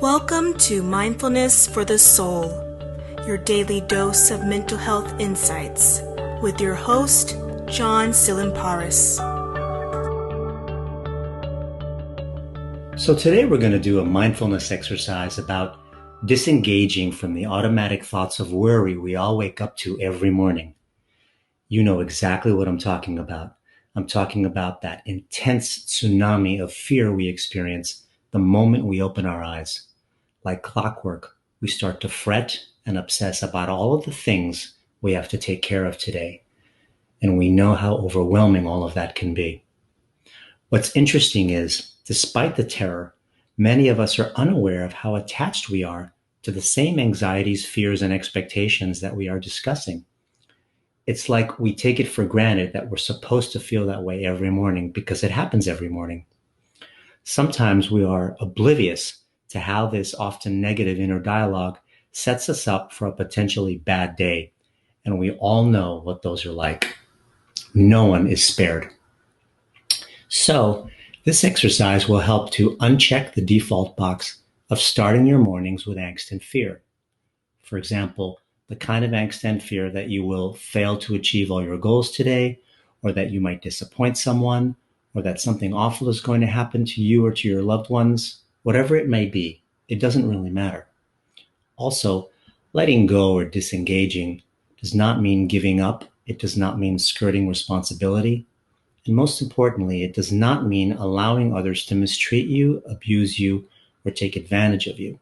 Welcome to Mindfulness for the Soul, your daily dose of mental health insights, with your host, John Silamparis. So today we're going to do a mindfulness exercise about disengaging from the automatic thoughts of worry we all wake up to every morning. You know exactly what I'm talking about. I'm talking about that intense tsunami of fear we experience the moment we open our eyes. Like clockwork, we start to fret and obsess about all of the things we have to take care of today. And we know how overwhelming all of that can be. What's interesting is, despite the terror, many of us are unaware of how attached we are to the same anxieties, fears, and expectations that we are discussing. It's like we take it for granted that we're supposed to feel that way every morning because it happens every morning. Sometimes we are oblivious to how this often negative inner dialogue sets us up for a potentially bad day. And we all know what those are like. No one is spared. So this exercise will help to uncheck the default box of starting your mornings with angst and fear. For example, the kind of angst and fear that you will fail to achieve all your goals today, or that you might disappoint someone, or that something awful is going to happen to you or to your loved ones. Whatever it may be, it doesn't really matter. Also, letting go or disengaging does not mean giving up. It does not mean skirting responsibility. And most importantly, it does not mean allowing others to mistreat you, abuse you, or take advantage of you.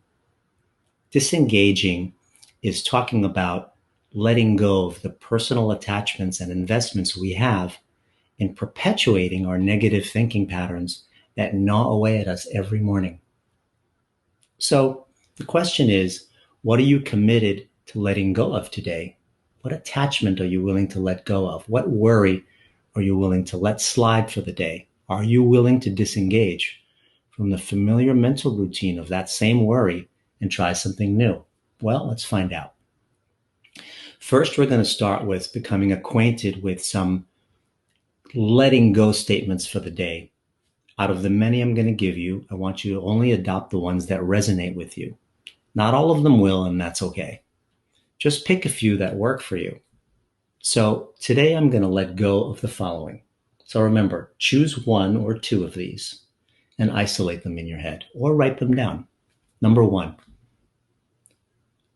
Disengaging is talking about letting go of the personal attachments and investments we have in perpetuating our negative thinking patterns that gnaw away at us every morning. So the question is, what are you committed to letting go of today? What attachment are you willing to let go of? What worry are you willing to let slide for the day? Are you willing to disengage from the familiar mental routine of that same worry and try something new? Well, let's find out. First, we're going to start with becoming acquainted with some letting go statements for the day. Out of the many I'm going to give you, I want you to only adopt the ones that resonate with you. Not all of them will, and that's okay. Just pick a few that work for you. So today I'm going to let go of the following. So remember, choose one or two of these and isolate them in your head or write them down. Number one,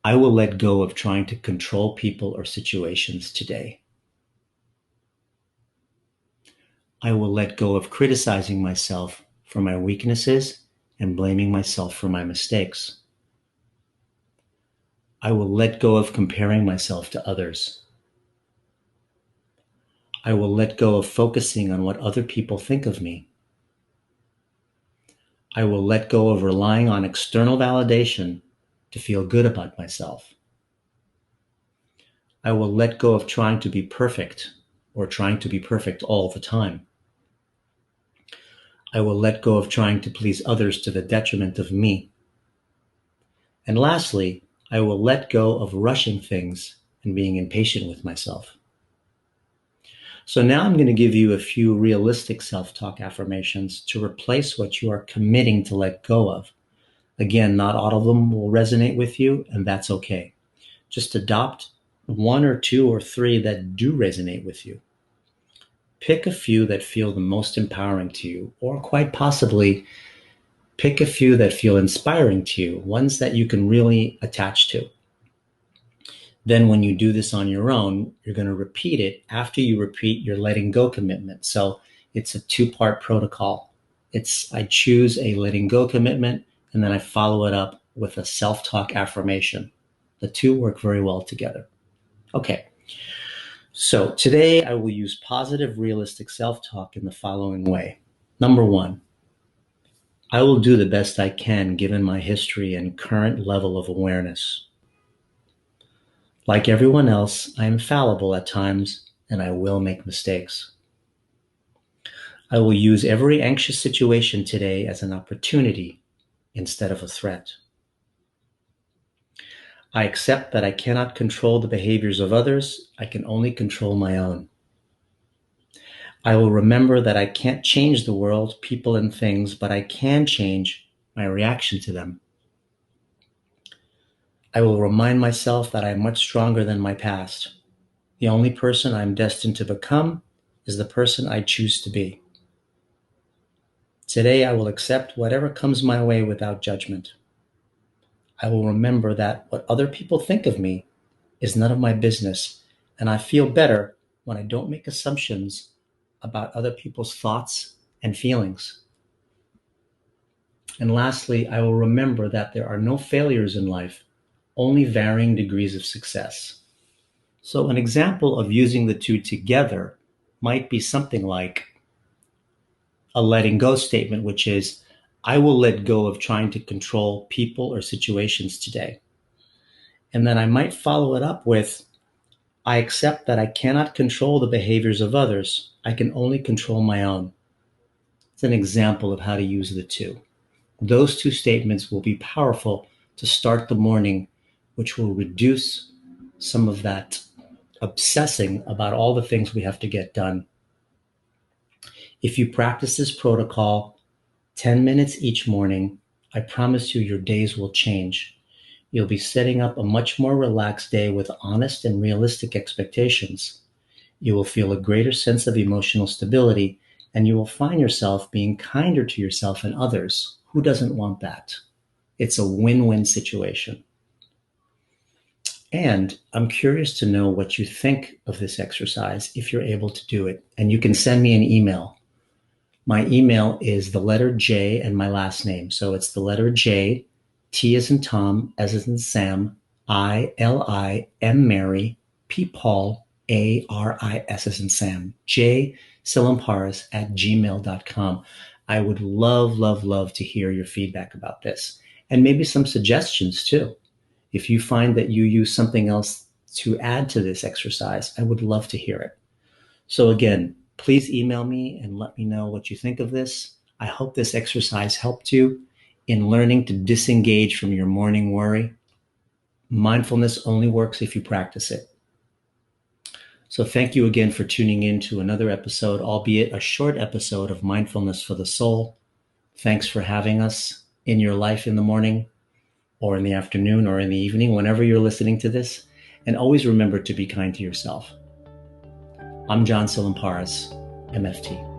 I will let go of trying to control people or situations today. I will let go of criticizing myself for my weaknesses and blaming myself for my mistakes. I will let go of comparing myself to others. I will let go of focusing on what other people think of me. I will let go of relying on external validation to feel good about myself. I will let go of trying to be perfect or trying to be perfect all the time. I will let go of trying to please others to the detriment of me. And lastly, I will let go of rushing things and being impatient with myself. So now I'm going to give you a few realistic self-talk affirmations to replace what you are committing to let go of. Again, not all of them will resonate with you, and that's okay. Just adopt one or two or three that do resonate with you. Pick a few that feel the most empowering to you, or quite possibly pick a few that feel inspiring to you, ones that you can really attach to. Then when you do this on your own, you're going to repeat it after you repeat your letting go commitment. So it's a two-part protocol. I choose a letting go commitment, and then I follow it up with a self-talk affirmation. The two work very well together. Okay. So today I will use positive, realistic self-talk in the following way. Number one, I will do the best I can given my history and current level of awareness. Like everyone else, I am fallible at times and I will make mistakes. I will use every anxious situation today as an opportunity instead of a threat. I accept that I cannot control the behaviors of others. I can only control my own. I will remember that I can't change the world, people, and things, but I can change my reaction to them. I will remind myself that I am much stronger than my past. The only person I am destined to become is the person I choose to be. Today, I will accept whatever comes my way without judgment. I will remember that what other people think of me is none of my business, and I feel better when I don't make assumptions about other people's thoughts and feelings. And lastly, I will remember that there are no failures in life, only varying degrees of success. So an example of using the two together might be something like a letting go statement, which is, I will let go of trying to control people or situations today. And then I might follow it up with, I accept that I cannot control the behaviors of others. I can only control my own. It's an example of how to use the two. Those two statements will be powerful to start the morning, which will reduce some of that obsessing about all the things we have to get done. If you practice this protocol 10 minutes each morning, I promise you your days will change. You'll be setting up a much more relaxed day with honest and realistic expectations. You will feel a greater sense of emotional stability, and you will find yourself being kinder to yourself and others. Who doesn't want that? It's a win-win situation. And I'm curious to know what you think of this exercise if you're able to do it. And you can send me an email. My email is the letter J and my last name. So it's the letter J, T as in Tom, S as in Sam, I, M Mary, P Paul, ARIS as in Sam, J Silamparis at gmail.com. I would love to hear your feedback about this and maybe some suggestions too. If you find that you use something else to add to this exercise, I would love to hear it. So again, please email me and let me know what you think of this. I hope this exercise helped you in learning to disengage from your morning worry. Mindfulness only works if you practice it. So thank you again for tuning in to another episode, albeit a short episode of Mindfulness for the Soul. Thanks for having us in your life in the morning or in the afternoon or in the evening, whenever you're listening to this. And always remember to be kind to yourself. I'm John Silamparis, MFT.